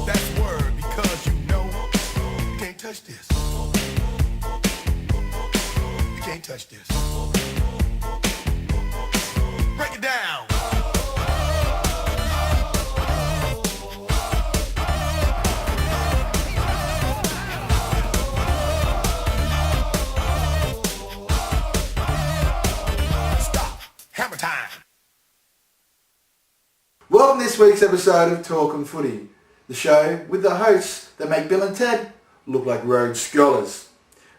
That's word because you can't touch this. You can't touch this. Break it down. Stop. Hammer time. Welcome to this week's episode of Talkin' Footy, the show with the hosts that make Bill and Ted look like Rhodes Scholars.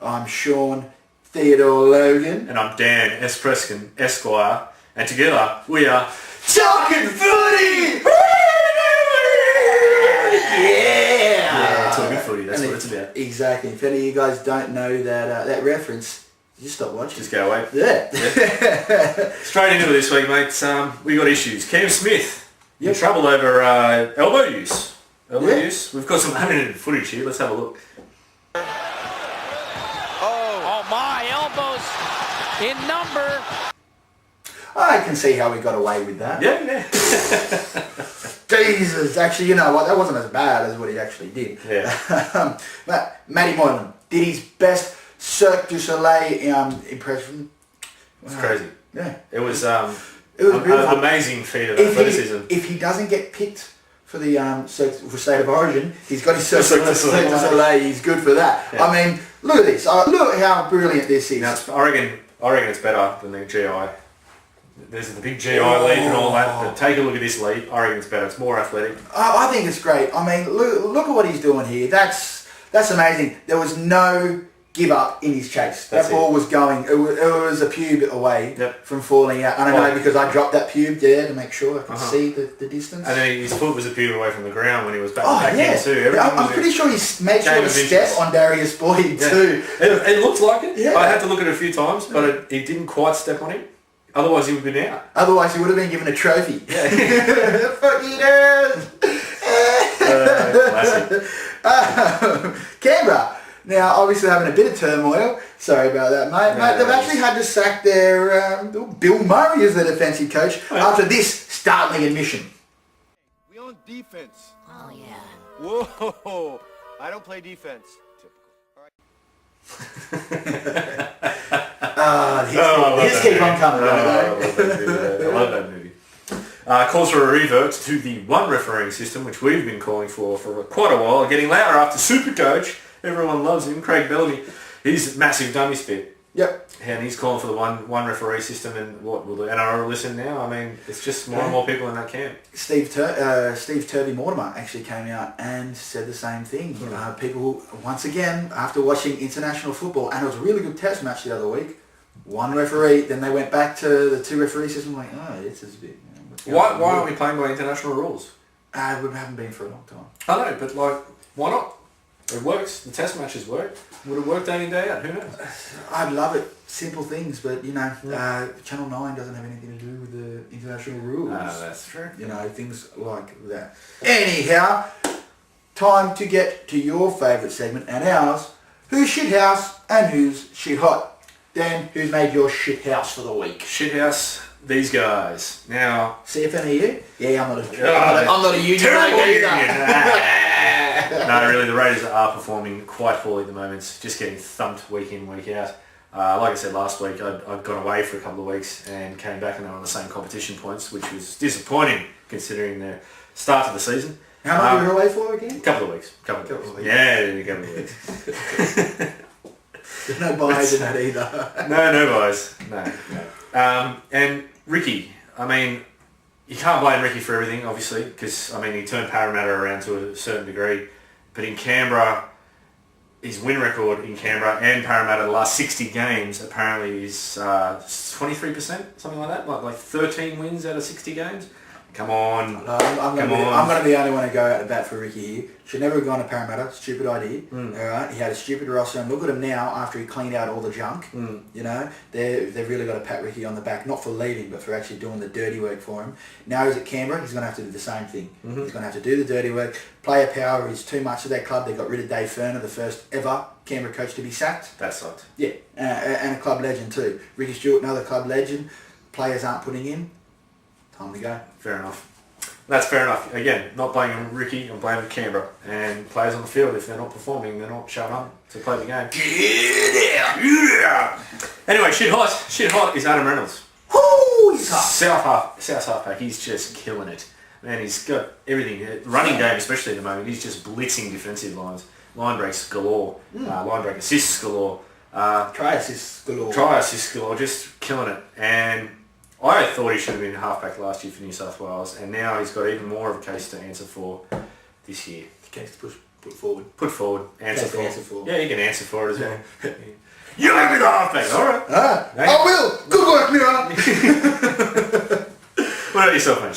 I'm Sean Theodore Logan. And I'm Dan S. Preskin, Esquire. And together we are Talkin' Footy! Yeah, Talkin' Footy, that's what it's about. Exactly. If any of you guys don't know that reference, just stop watching. Just go away. Yeah. Straight into it this week, mates. We got issues. Cam Smith in trouble over elbow use. Use. We've got some unedited footage here. Let's have a look. Oh my, elbows in number. I can see how we got away with that. Yeah. Jesus, actually, you know what? That wasn't as bad as what he actually did. Yeah. But Matty Moylan did his best Cirque du Soleil impression. It's crazy. Yeah. It was an amazing feat of athleticism. If he doesn't get picked for the for State of Origin, he's got his Cirque du Soleil. He's good for that. Yeah. I mean, look at this. Look how brilliant this is. Now, I reckon it's better than the GI. There's the big GI leap and all that. But take a look at this leap. I reckon it's better. It's more athletic. I think it's great. I mean, look at what he's doing here. That's amazing. There was no give up in his chase. That ball was going. It was a pube away from falling out. I don't know because I dropped that pube there to make sure I could see the distance. And then his foot was a pube away from the ground when he was back in too. I'm pretty sure he made sure to step on Darius Boyd too. It looked like it. Yeah. I had to look at it a few times, but he didn't quite step on him. Otherwise he would have been out. Otherwise he would have been given a trophy. Yeah. Fuck you, Darren! Classic. Canberra. Now, obviously having a bit of turmoil. Sorry about that, mate. They've actually had to sack their Bill Murray as their defensive coach after this startling admission. We on defense. Oh yeah. Whoa! I don't play defense. Typical. His keep on coming. I love that movie. Calls for a revert to the one refereeing system, which we've been calling for quite a while, getting louder after Supercoach. Everyone loves him, Craig Bellamy. He's a massive dummy spit. Yep. And he's calling for the one referee system, and what will the NRL listen now? I mean, it's just more and more people in that camp. Steve Turvey Mortimer actually came out and said the same thing. People, once again, after watching international football, and it was a really good test match the other week, one referee, then they went back to the two referee system, like, this is a bit... Why aren't we playing by international rules? We haven't been for a long time. I know, but why not? It works. The test matches work. Would it work day in, day out? Who knows? I'd love it. Simple things, but, Channel 9 doesn't have anything to do with the international rules. That's true. Things like that. Anyhow, time to get to your favourite segment and ours. Who's shit house and who's shit hot? Dan, who's made your shit house for the week? Shithouse, these guys. Now... CFNEU? Yeah, I'm not a union. Terrible union. No, really, the Raiders are performing quite poorly at the moment. Just getting thumped week in, week out. Like I said last week, I'd gone away for a couple of weeks and came back and they were on the same competition points, which was disappointing considering the start of the season. How long were you away for again? A couple of weeks. Couple of weeks. Yeah, a couple of weeks. There's no buys in that either. No buys. No. And Ricky, I mean, you can't blame Ricky for everything, obviously, because, he turned Parramatta around to a certain degree. But in Canberra, his win record in Canberra and Parramatta the last 60 games apparently is 23%, something like that, like 13 wins out of 60 games. Come on. I'm going to be the only one to go out and bat for Ricky here. Should never have gone to Parramatta. Stupid idea. All right. He had a stupid roster, and look at him now after he cleaned out all the junk. They've really got to pat Ricky on the back, not for leaving, but for actually doing the dirty work for him. Now he's at Canberra. He's going to have to do the same thing. He's going to have to do the dirty work. Player power is too much of that club. They got rid of Dave Ferner, the first ever Canberra coach to be sacked. That sucked. Yeah, and a club legend too. Ricky Stewart, another club legend. Players aren't putting in. Time to go. Fair enough. That's fair enough. Again, not blaming Ricky, I'm blaming Canberra. And players on the field, if they're not performing, they're not showing up to play the game. Yeah. Anyway, shit hot is Adam Reynolds. Woo, he's hot. South halfback, he's just killing it. Man, he's got everything. Running game, especially at the moment, he's just blitzing defensive lines. Line breaks galore. Line break assists galore. Try assists galore. Just killing it. And I thought he should have been halfback last year for New South Wales, and now he's got even more of a case to answer for this year. Case to put forward. Put forward, answer Case to for. answer for. Yeah, you can answer for it as well. You make me the halfback, alright. I will! Good work, Mira! What about yourself, mate?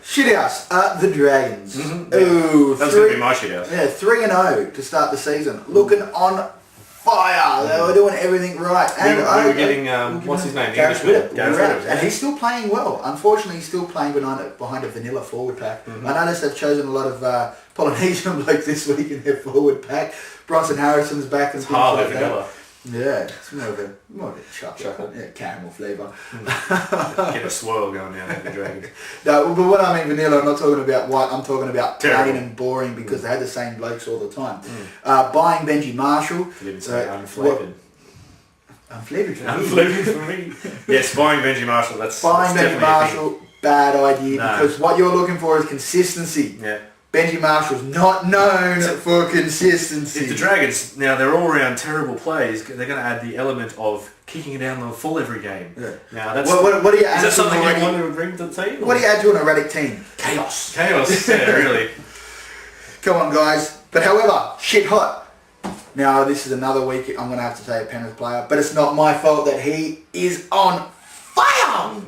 Shithouse, the Dragons. Mm-hmm. Ooh, That was going to be my shithouse. Yeah, 3-0 to start the season. Looking on fire. They were doing everything right. We were getting, what's his name? Gareth Englishman. Widdop. Gareth Widdop, And he's still playing well. Unfortunately, he's still playing behind a vanilla forward pack. Mm-hmm. I noticed they've chosen a lot of Polynesian blokes this week in their forward pack. Bronson Harrison's back and things Hardly like vanilla. that. Yeah, it's more of a chocolate. Yeah, caramel flavour. Get a swirl going down at the Dragons. No, but when I mean vanilla, I'm not talking about white, I'm talking about Terrible. plain and boring because they had the same blokes all the time. Buying Benji Marshall. You didn't say unflavoured. Unflavoured for me. Unflavoured for me. Yes, buying Benji Marshall, that's Buying Benji definitely a thing. Marshall, bad idea No. because what you're looking for is consistency. Yeah. Benji Marshall's not known for consistency. If the Dragons, now they're all around terrible plays, they're going to add the element of kicking it down the full every game. Yeah. Now that's What do you add is that to something an you erratic- want to bring to the team? What do you add to an erratic team? Chaos. Chaos, yeah, really. Come on, guys. But however, shit hot. Now, this is another week I'm going to have to say a Penrith player, but it's not my fault that he is on fire.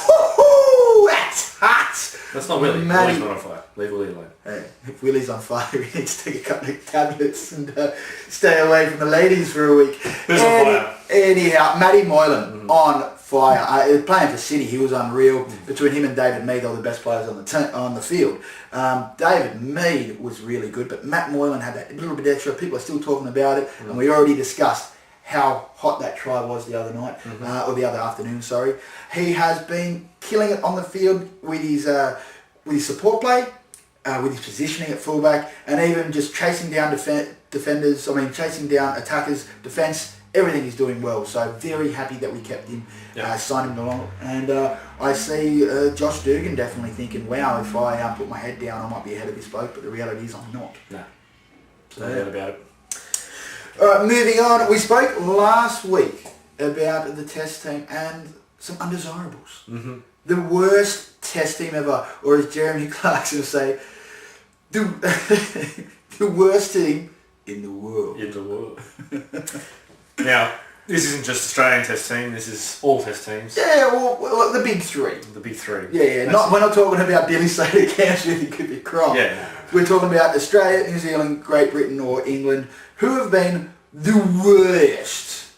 Woo-hoo, that's hot. That's not Willie. Matty. Willie's not on fire. Leave Willie alone. Hey, if Willie's on fire, he needs to take a couple of tablets and stay away from the ladies for a week. Who's on fire? Anyhow, Matty Moylan on fire. Playing for City, he was unreal. Between him and David Mead, they were the best players on the field. David Mead was really good, but Matt Moylan had that little bit extra. People are still talking about it, and we already discussed how hot that try was the other night, or the other afternoon, sorry. He has been killing it on the field with his support play, with his positioning at fullback, and even just chasing down chasing down attackers, defence, everything he's doing well. So very happy that we kept him, signed him along. And I see Josh Dugan definitely thinking, wow, if I put my head down, I might be ahead of this bloke, but the reality is I'm not. No. So, No doubt about it. Alright, moving on. We spoke last week about the test team and some undesirables. Mm-hmm. The worst test team ever, or as Jeremy Clarkson would say, the worst team in the world. In the world. Now, this isn't just Australian test team, this is all test teams. Yeah, well, the big three. The big three. Yeah. We're not talking about Billy Slater, Cairns, really could be Crom. Yeah. We're talking about Australia, New Zealand, Great Britain or England, who have been the worst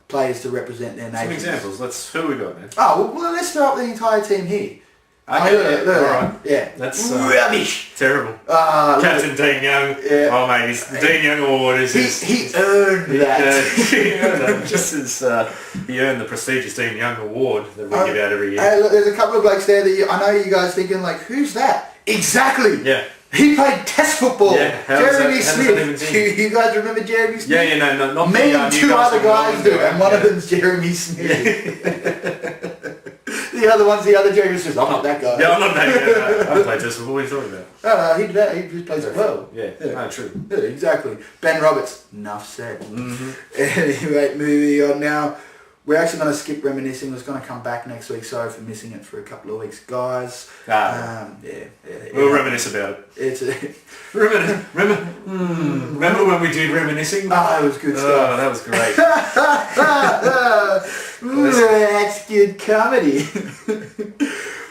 players to represent their Some nations. examples. Who we got, man? Oh, well, let's start with the entire team here. Okay, Look, alright. Yeah. That's rubbish. terrible. Look, Captain Dean Young. Yeah. Oh, mate, the Dean Young Award is he earned that. he earned it. Just as he earned the prestigious Dean Young Award that we give out every year. Hey, look, there's a couple of blokes there that I know you guys thinking like, who's that? Exactly. Yeah. He played test football. Yeah, Jeremy how does that even Smith. You guys remember Jeremy Smith? Yeah, no, not Me the, and two Newcastle other guys do, guy. and one of them's Jeremy Smith. The other one's the other Jeremy Smith. I'm not that guy. Yeah, I'm not that guy. I played test football. What are you talking about? No, he did that. He just plays it well. Yeah, no, true. Yeah, exactly. Ben Roberts. Enough said. Anyway, moving on now. We're actually going to skip reminiscing. It's going to come back next week. Sorry for missing it for a couple of weeks, guys. We'll reminisce about it. It's Remember when we did reminiscing? it was good Oh, stuff. that was great. That's good comedy.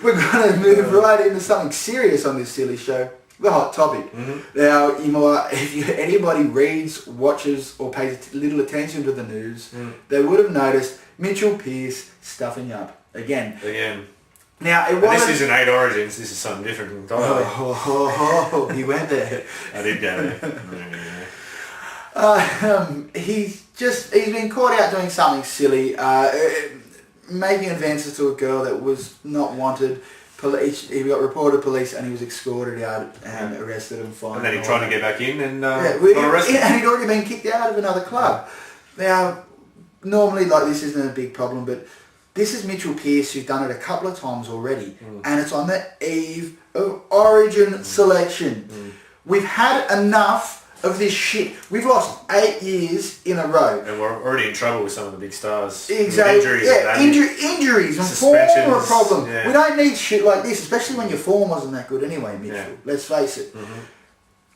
We're going to move right into something serious on this silly show. The hot topic. Now, if anybody reads, watches, or pays little attention to the news, they would have noticed Mitchell Pearce stuffing up again. Now, it And wasn't... this isn't 8 Origins. This is something different entirely. He went there. I did go there. He's been caught out doing something silly, making advances to a girl that was not wanted, Police. He got reported to police and he was escorted out and arrested and fined. And then he tried to get back in and yeah, got arrested. and he'd already been kicked out of another club. Now, normally like this isn't a big problem, but this is Mitchell Pearce who's done it a couple of times already, and it's on the eve of Origin selection. We've had enough of this shit. We've lost 8 years in a row. And we're already in trouble with some of the big stars. Exactly. Injuries. Yeah, injuries and form suspensions, are a problem. yeah. We don't need shit like this, especially when your form wasn't that good anyway, Mitchell. Yeah. Let's face it.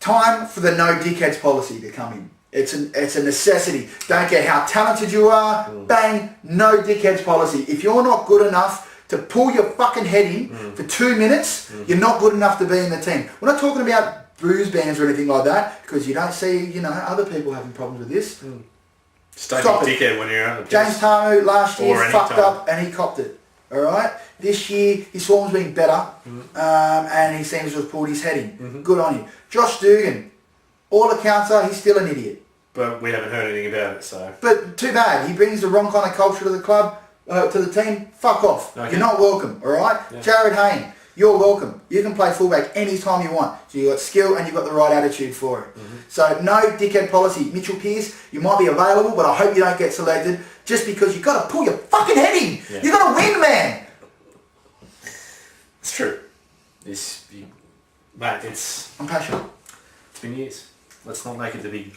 Time for the no dickheads policy to come in. It's a necessity. Don't care how talented you are. Bang, no dickheads policy. If you're not good enough to pull your fucking head in for 2 minutes, you're not good enough to be in the team. We're not talking about bruise bands or anything like that, because you don't see, other people having problems with this. Stop it. Dickhead when you're on the pitch. James Tamu last year Or any fucked time. up and he copped it. Alright? This year his form's been better and he seems to have pulled his head in. Good on you. Josh Dugan, all accounts are he's still an idiot. But we haven't heard anything about it, so... But too bad. He brings the wrong kind of culture to the club, to the team. Fuck off. Okay. You're not welcome, alright? Yeah. Jared Hayne, you're welcome. You can play fullback anytime you want. So you've got skill and you've got the right attitude for it. So no dickhead policy. Mitchell Pearce, you might be available, but I hope you don't get selected just because you've got to pull your fucking head in. Yeah. You've got to win, man. It's true. Mate, I'm passionate. it's been years. Let's not make it the big,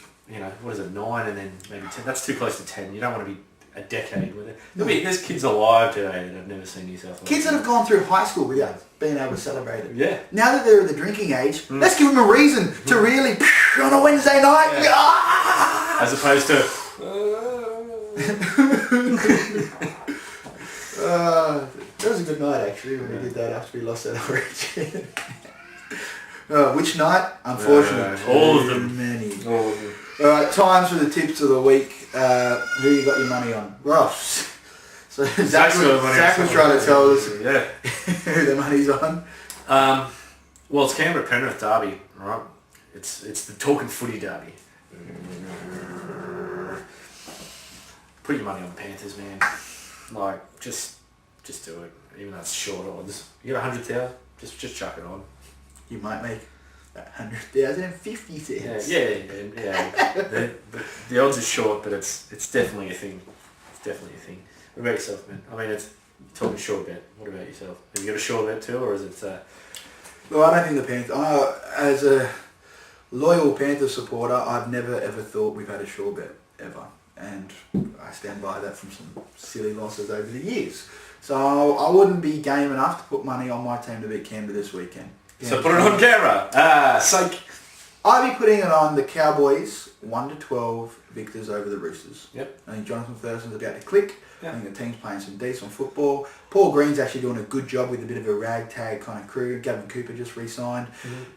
what is it, 9 and then maybe 10. That's too close to 10. You don't want to be a decade with it. There's kids alive today that have never seen New South Wales. Kids that have gone through high school without being able to celebrate it. Yeah. Now that they're at the drinking age, let's give them a reason to really, on a Wednesday night, As opposed to... that was a good night actually when we did that after we lost that origin. Which night? Unfortunately, all of too them. many. All of them. Alright, times for the tips of the week. Who you got your money on? Ross. So Zach was trying to tell us Yeah. who the money's on. Well, it's Canberra Penrith derby, right? It's the talking footy derby. Put your money on the Panthers, man. Like, just do it. Even though it's short odds. You get 100,000, just chuck it on. You might make 100,000 and 50 cents. Yeah. The odds are short, but it's definitely a thing. It's definitely a thing. What about yourself, man? I mean, it's talking short bet. What about yourself? Have you got a short bet too, or is it? Well, I don't think the Panthers. As a loyal Panthers supporter, I've never ever thought we've had a short bet ever, and I stand by that from some silly losses over the years. So I wouldn't be game enough to put money on my team to beat Canberra this weekend. So put it on camera. Psych. I'd be putting it on the Cowboys 1-12 victors over the Roosters. Yep. I think Jonathan Thurston's about to click. Yeah. I think the team's playing some decent football. Paul Green's actually doing a good job with a bit of a ragtag kind of crew. Gavin Cooper just re-signed.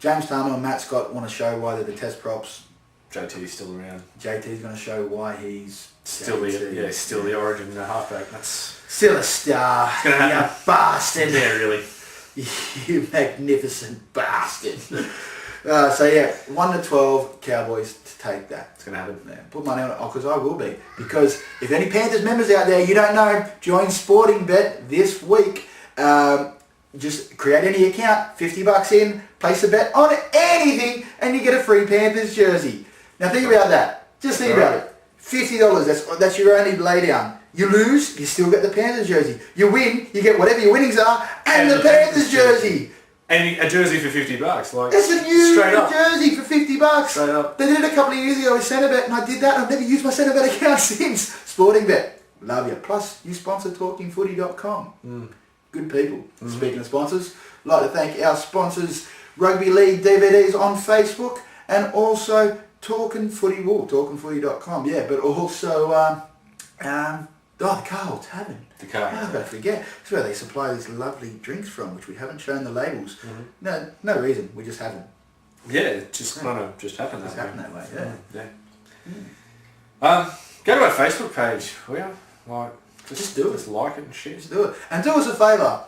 James Tamu and Matt Scott want to show why they're the test props. JT's still around. JT's going to show why he's Still the origin and the halfback. That's still a star. it's gonna happen. You bastard. Yeah, really. You magnificent bastard. So yeah, 1-12 Cowboys to take that. It's gonna happen. Yeah, put money on it, because I will be. Because if any Panthers members out there, you don't know, join Sporting Bet this week. Just create any account, $50 in, place a bet on anything, and you get a free Panthers jersey. Now think about that. Just think about it. $50, that's your only laydown. You lose, you still get the Panthers jersey. You win, you get whatever your winnings are, and the Panthers jersey. And a jersey for $50, like That's a new straight up. jersey for $50. Straight up. They did it a couple of years ago with Centrebet, and I did that. I've never used my Centrebet account since. Sporting Bet, love you. Plus, you sponsor TalkingFooty.com. Good people. Speaking of sponsors, I'd like to thank our sponsors, Rugby League DVDs on Facebook, and also Talking Footy Wall, TalkingFooty.com. Yeah, but also the Carl Tavern. The Carl How could I forget? It's where they supply these lovely drinks from, which we haven't shown the labels. No reason. We just haven't. Yeah, it just kind of just happened It's that happened way. that way. Yeah. Go to our Facebook page, will you? Like, Just do it. Just like it and share. Just do it. And do us a favour.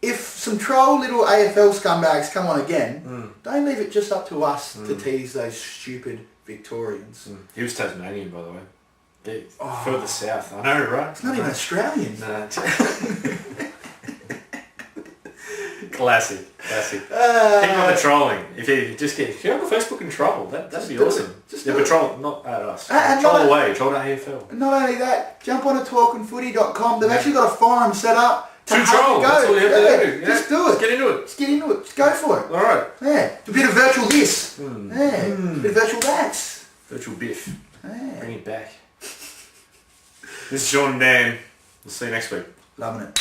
If some troll little AFL scumbags come on again, don't leave it just up to us to tease those stupid Victorians. He was Tasmanian, by the way. Yeah, further south. I know, right? It's not even Australian. No. Classic. Keep on the trolling. If you just get on Facebook and troll, that'd be awesome. But troll, not at us. Troll away. Troll at AFL. Not only that, jump on to talkingfooty.com. They've actually got a forum set up to troll. go. That's all you have to do. Yeah. Just do it. Let's get into it. Just go for it. All right. Yeah. A bit of virtual this. Yeah. A bit of virtual that. Virtual Biff. Yeah. Bring it back. This is Sean and Dan. We'll see you next week. Loving it.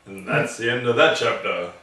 And that's the end of that chapter.